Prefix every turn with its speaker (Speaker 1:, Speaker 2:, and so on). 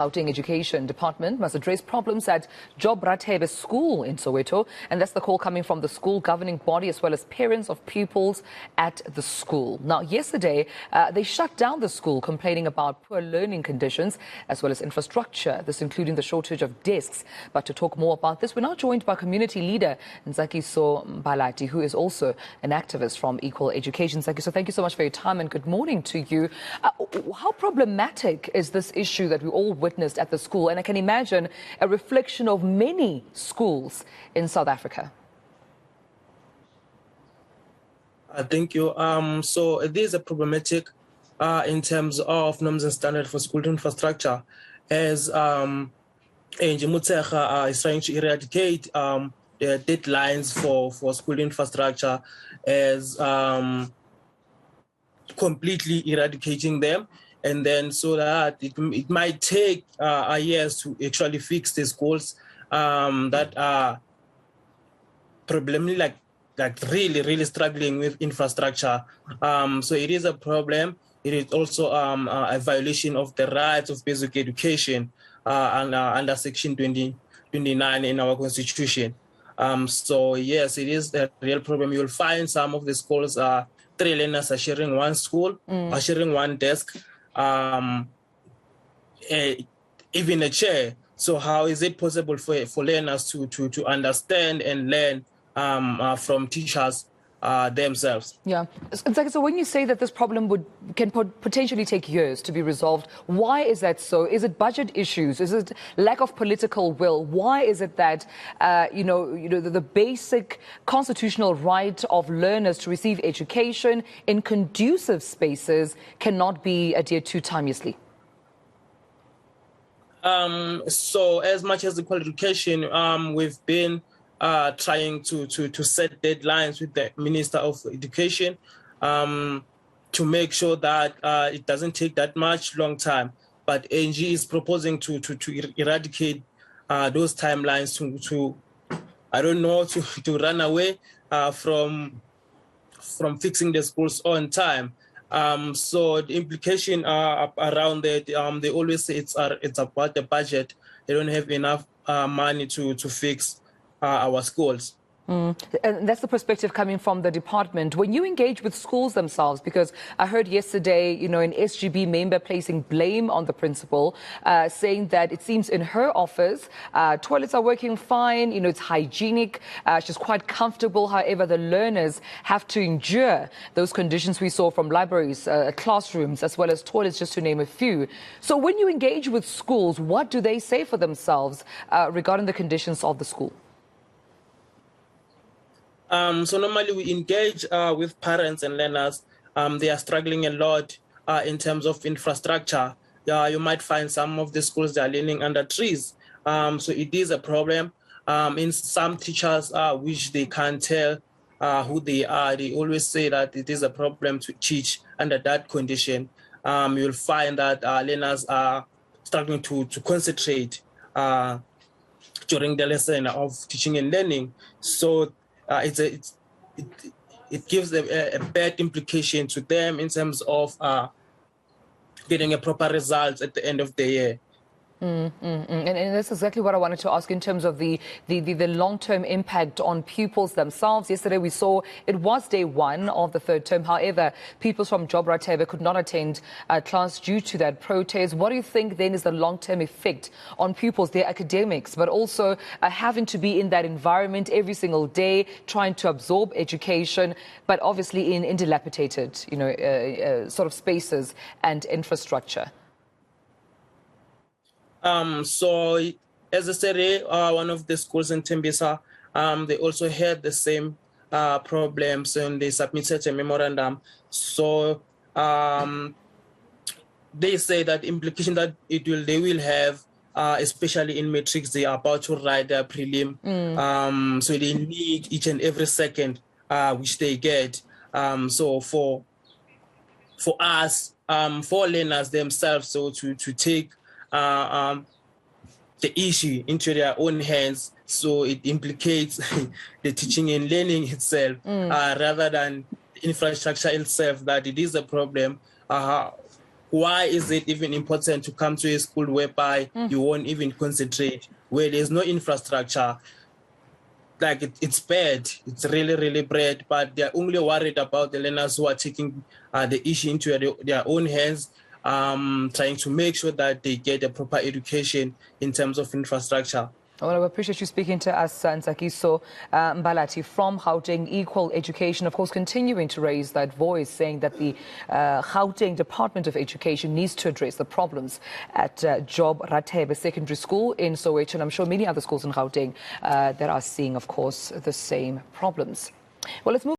Speaker 1: Gauteng Education Department must address problems at Job Rathebe school in Soweto, and that's the call coming from the school governing body as well as parents of pupils at the school. Now, yesterday, they shut down the school, complaining about poor learning conditions as well as infrastructure, this including the shortage of desks. But to talk more about this, we're now joined by community leader Ntsakiso Mbalati, who is also an activist from Equal Education. Ntsakiso, thank you so much for your time and good morning to you. How problematic is this issue that we all witnessed at the school, and I can imagine a reflection of many schools in South Africa?
Speaker 2: Thank you. So it is a problematic in terms of norms and standards for school infrastructure, as eNCA is trying to eradicate the deadlines for school infrastructure, as completely eradicating them. And then so that it might take years to actually fix the schools that are probably like really struggling with infrastructure. So it is a problem. It is also a violation of the rights of basic education under Section 29 in our Constitution. So yes, it is a real problem. You'll find some of the schools, 3 learners are sharing one school, are sharing one desk. Even a chair. So how is it possible for learners to understand and learn from teachers themselves?
Speaker 1: Yeah. So when you say that this problem can potentially take years to be resolved, why is that so? Is it budget issues? Is it lack of political will? Why is it that the basic constitutional right of learners to receive education in conducive spaces cannot be adhered to timelessly?
Speaker 2: So as much as equal education, we've been trying to set deadlines with the Minister of Education to make sure that it doesn't take that much long time. But eNCA is proposing to eradicate those timelines to run away from fixing the schools on time. So the implication around that, they always say it's about the budget. They don't have enough money to fix our schools.
Speaker 1: And that's the perspective coming from the department. When you engage with schools themselves, because I heard yesterday, an SGB member placing blame on the principal, saying that it seems in her office, toilets are working fine, it's hygienic, she's quite comfortable. However, the learners have to endure those conditions we saw from libraries, classrooms, as well as toilets, just to name a few. So when you engage with schools, what do they say for themselves regarding the conditions of the school?
Speaker 2: So normally we engage with parents and learners. They are struggling a lot in terms of infrastructure. You might find some of the schools they are learning under trees. So it is a problem. In some teachers, which they can't tell who they are, they always say that it is a problem to teach under that condition. You'll find that learners are struggling to concentrate during the lesson of teaching and learning. So it gives a bad implication to them in terms of getting a proper result at the end of the year.
Speaker 1: And that's exactly what I wanted to ask in terms of the long-term impact on pupils themselves. Yesterday we saw it was day 1 of the 3rd term. However, pupils from Job Rathebe could not attend class due to that protest. What do you think then is the long-term effect on pupils, their academics, but also having to be in that environment every single day, trying to absorb education, but obviously in dilapidated, sort of spaces and infrastructure?
Speaker 2: So as I said, one of the schools in Tembisa, they also had the same problems, and they submitted a memorandum. So they say that implication that they will have, especially in matrix, they are about to write their prelim. So they need each and every second which they get. So for us, for learners themselves, so to take the issue into their own hands, so it implicates the teaching and learning itself, rather than infrastructure itself, that it is a problem. why is it even important to come to a school whereby you won't even concentrate, where there's no infrastructure? Like it's bad, it's really, really bad, but they're only worried about the learners who are taking the issue into their own hands, trying to make sure that they get a proper education in terms of infrastructure.
Speaker 1: Well, I appreciate you speaking to us, Ntsakiso Mbalati from Gauteng Equal Education, of course, continuing to raise that voice, saying that the Gauteng Department of Education needs to address the problems at Job Rathebe Secondary School in Soweto, and I'm sure many other schools in Gauteng that are seeing, of course, the same problems. Well, let's move